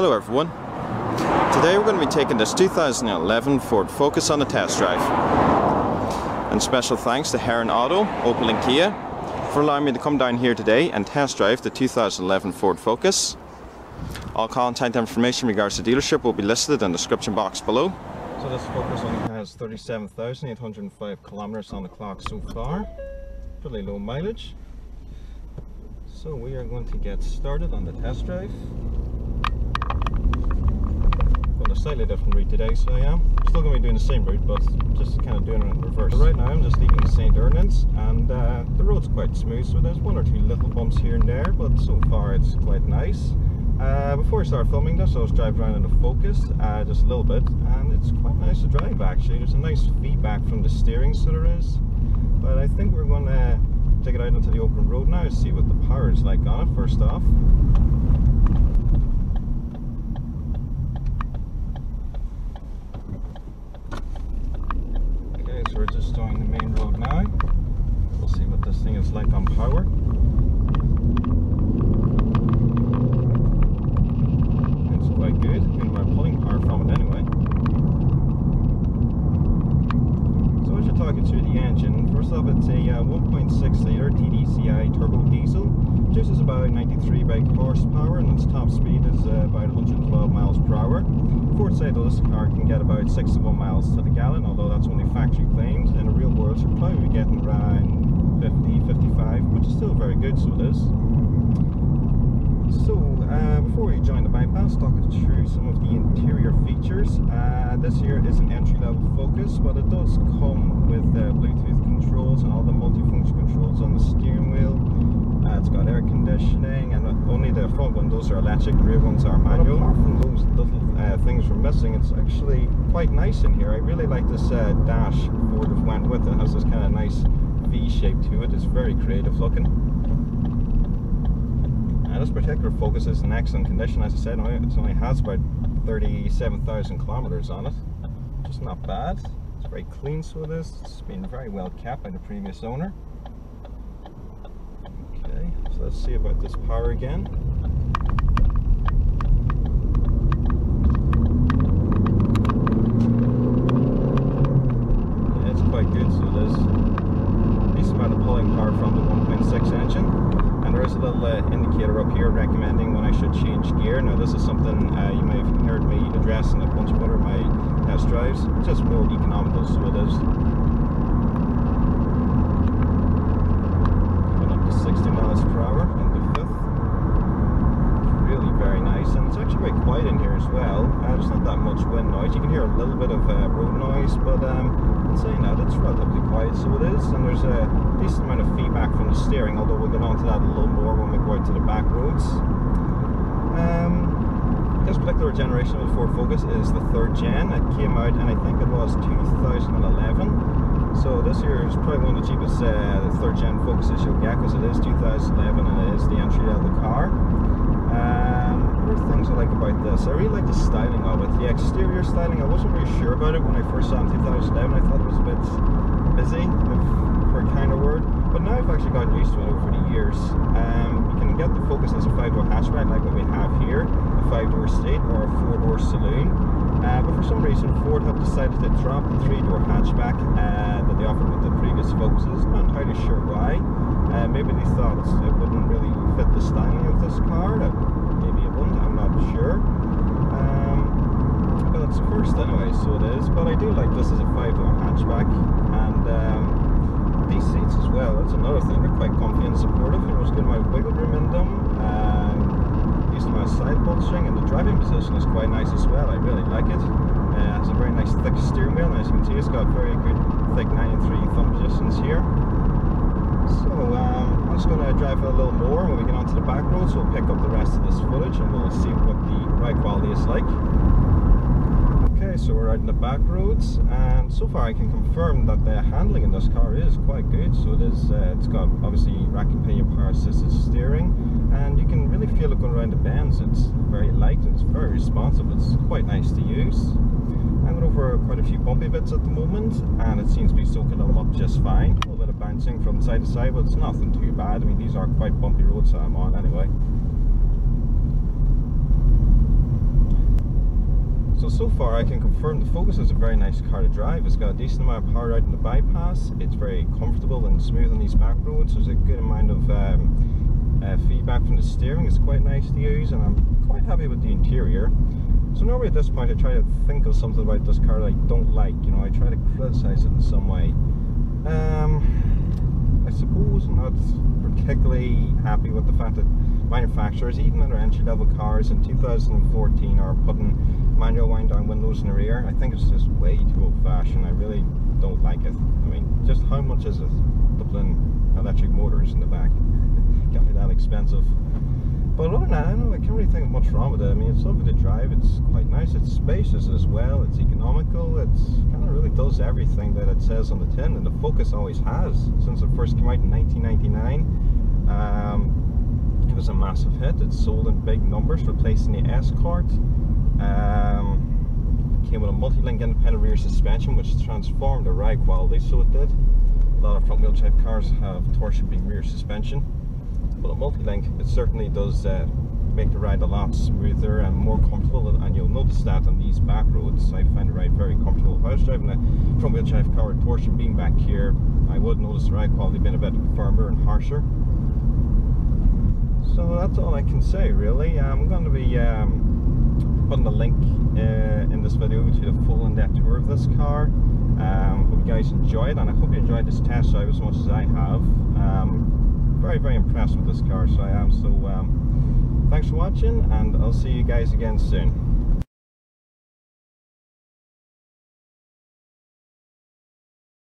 Hello everyone. Today we're going to be taking this 2011 Ford Focus on a test drive. And special thanks to Heron Auto, Opel and Kia for allowing me to come down here today and test drive the 2011 Ford Focus. All contact information in regards to the dealership will be listed in the description box below. So this Focus only has 37,805 kilometers on the clock so far. Pretty low mileage. So we are going to get started on the test drive. Going a slightly different route today, so I am. Still going to be doing the same route, but just kind of doing it in reverse. So right now I'm just leaving St. Ernest, and the road's quite smooth, so there's one or two little bumps here and there, but so far it's quite nice. Before I started filming this, I was driving around in the Focus just a little bit, and it's quite nice to drive actually. There's a nice feedback from the steering, so there is. But I think we're going to take it out onto the open road now to see what the power is like on it first off. Okay, so we're just on the main road now. We'll see what this thing is like on power. It's quite good. We're pulling power from it anyway. So as you're talking through the engine, first off it's a 1.6 litre TDCi turbo diesel. Produces about 93 brake horsepower and its top speed is about 112 miles per hour. Ford say though this car can get about 61 miles to the gallon, although that's only factory claimed. In the real world you're probably getting around 50, 55, which is still very good, so it is. So before we join the bypass, talking through some of the interior features. This here is an entry-level Focus, but it does come with Bluetooth controls and all the multifunction controls on the steering wheel. It's got air conditioning, and only the front windows are electric, the rear ones are manual. But apart from those little things we're missing, it's actually quite nice in here. I really like this dash Ford have went with it. It has this kind of nice V shape to it. It's very creative looking. This particular Focus is in excellent condition. As I said, it only has about 37,000 kilometers on it, which is not bad. It's very clean, so it is. It's been very well kept by the previous owner. Okay, so let's see about this power again. Yeah, it's quite good, so it is. Decent amount of pulling power from the 1.6 engine. And there is a little indicator up here recommending when I should change gear. Now this is something you may have heard me address in a bunch of other of my test drives. It's just more economical, so it is. Going up to 60 miles per hour into fifth. It's really very nice, and it's actually very quiet in here as well. There's not that much wind noise. You can hear a little bit of road noise, but in saying that, it's relatively quiet, so it is. And there's a decent amount of feedback from the steering, although we'll get onto that a little more when we go out to the back roads. This particular generation of the Ford Focus is the 3rd gen. It came out, and I think it was 2011. So this year is probably one of the cheapest 3rd gen Focuses you'll get, because it is 2011 and it is the entry level car. What are things I like about this? I really like the styling of it. The exterior styling, I wasn't really sure about it when I first saw it in 2011. I thought it was a bit busy, for a kind of word. But now I've actually gotten used to it over the years. You can get the Focus as a 5-door hatchback like what we have here, a 5-door state or a 4-door saloon. But for some reason Ford have decided to drop the 3-door hatchback that they offered with the previous Focuses. Not entirely sure why. Maybe they thought it wouldn't really fit the styling of this car. Maybe it wouldn't, I'm not sure. But it's the first anyway, so it is. But I do like this as a 5-door hatchback, and these seats as well, that's another thing. They're quite comfy and supportive. You know, it's got my wiggle room in them. Using my side bolstering, and the driving position is quite nice as well. I really like it. It has a very nice thick steering wheel, and as you can see, it's got very good thick 9 and 3 thumb positions here. So I'm just going to drive it a little more. When we get onto the back roads, we'll pick up the rest of this footage and we'll see what the ride quality is like. Okay, so we're out in the back roads, and so far I can confirm that the handling in this car is quite good. So it is, it's got obviously rack and pinion power assisted steering, and you can really feel it going around the bends. It's very light and it's very responsive. It's quite nice to use. I'm going over quite a few bumpy bits at the moment, and it seems to be soaking them up just fine. A little bit of bouncing from side to side, but it's nothing too bad. I mean, these are quite bumpy roads that I'm on anyway. So far I can confirm the Focus is a very nice car to drive. It's got a decent amount of power out in the bypass. It's very comfortable and smooth on these back roads. There's a good amount of feedback from the steering. It's quite nice to use, and I'm quite happy with the interior. So normally at this point I try to think of something about this car that I don't like. You know, I try to criticize it in some way. I suppose I'm not particularly happy with the fact that manufacturers, even in their entry-level cars in 2014, are putting manual wind-down windows in the rear. I think it's just way too old-fashioned. I really don't like it. I mean, just how much is it to put in electric motors in the back? Can't be that expensive. But other than that, I can't really think of much wrong with it. I mean, it's lovely to drive. It's quite nice. It's spacious as well. It's economical. It's kind of really does everything that it says on the tin, and the Focus always has since it first came out in 1999. It was a massive hit. It sold in big numbers, replacing the Escort. Came with a multi-link independent rear suspension, which transformed the ride quality. So it did. A lot of front-wheel drive cars have torsion beam rear suspension. But a multi-link, it certainly does make the ride a lot smoother and more comfortable, and you'll notice that on these back roads. I find the ride very comfortable. If I was driving a front-wheel drive car with torsion beam back here, I would notice the ride quality being a bit firmer and harsher. So that's all I can say, really. I'm going to be putting a link in this video to the full in-depth tour of this car. Hope you guys enjoy it, and I hope you enjoyed this test drive as much as I have. Very, very impressed with this car, so I am. So thanks for watching, and I'll see you guys again soon.